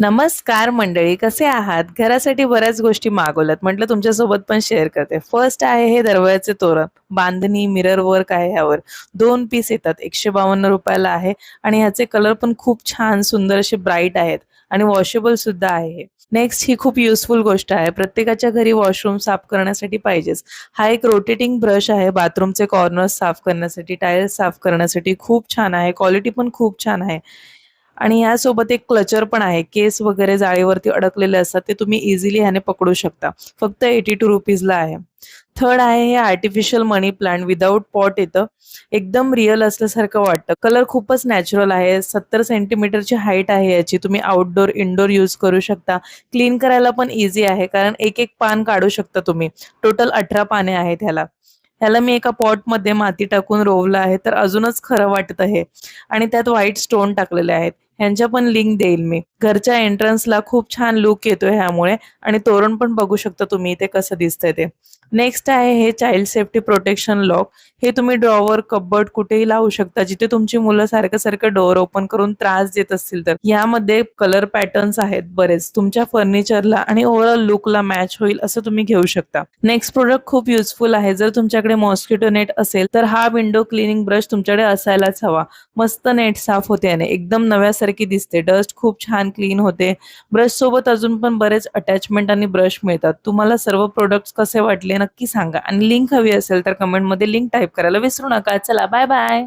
नमस्कार मंडळी, कसे आहात? घरासाठी बऱ्याच गोष्टी मागवल्यात. म्हटलं तुमच्यासोबत पण शेअर करते. फर्स्ट आहे हे दरवाजाचे तोरण. बांधणी, मिरर वर्क आहे ह्यावर. 2 पीस येतात. ₹152 आहे आणि ह्याचे कलर पण खूप छान सुंदर असे ब्राईट आहेत आणि वॉशेबल सुद्धा आहे हे. नेक्स्ट ही खूप युजफुल गोष्ट आहे. प्रत्येकाच्या घरी वॉशरूम साफ करण्यासाठी पाहिजेच. हा एक रोटेटिंग ब्रश आहे बाथरूमचे कॉर्नर्स साफ करण्यासाठी, टाइल्स साफ करण्यासाठी खूप छान आहे. क्वालिटी पण खूप छान आहे. आणि यासोबत एक क्लचर पण आहे. केस वगैरे जाळीवरती अडकलेले असतात ते तुम्ही इझिली ह्याने पकडू शकता. फक्त ₹82 ला आहे. थर्ड आहे हे आर्टिफिशियल मनी प्लांट विदाऊट पॉट येतं. एकदम रिअल असल्यासारखं वाटतं. कलर खूपच नॅचरल आहे. 70 सेंटीमीटरची हाईट आहे याची. तुम्ही आउटडोर, इनडोर यूज करू शकता. क्लीन करायला पण इझी आहे कारण एक-एक पान काढू शकता तुम्ही. टोटल 18 पाने आहेत ह्याला. ह्याला मी एका पॉटमध्ये माती टाकून रोवलं आहे तर अजूनच खरं वाटत आहे आणि त्यात व्हाईट स्टोन टाकलेले आहेत. ह्यांच्या पण लिंक देईल मी. घरच्या एंट्रन्सला खूप छान लुक येतोय ह्यामुळे आणि तोरण पण बघू शकता तुम्ही इथे कसं दिसतंय ते. नेक्स्ट आहे हे चाइल्ड सेफ्टी प्रोटेक्शन लॉक. हे तुम्ही ड्रॉवर, कबर्ड कुठेही लावू शकता जिथे तुमची मुलं सारखं-सारखं डोअर ओपन करून त्रास देत असतील तर. यामध्ये कलर पॅटर्न्स आहेत बरेच. तुमच्या फर्निचरला आणि ओव्हरऑल लुकला मॅच होईल असं तुम्ही घेऊ शकता. नेक्स्ट प्रोडक्ट खूप युजफुल आहे. जर तुमच्याकडे मॉस्किटो नेट असेल तर हा विंडो क्लिनिंग ब्रश तुमच्याकडे असायलाच हवा. मस्त नेट साफ होते याने. एकदम नव्यासारखी दिसते. डस्ट खूप छान क्लीन होते. ब्रश सोबत अजून पण बरेच अटॅचमेंट आणि ब्रश मिळतात. तुम्हाला सर्व प्रोडक्ट्स कसे वाटले नक्की सांगा आणि लिंक हवी असेल तर कमेंटमध्ये लिंक टाइप करायला विसरू नका. चला बाय बाय.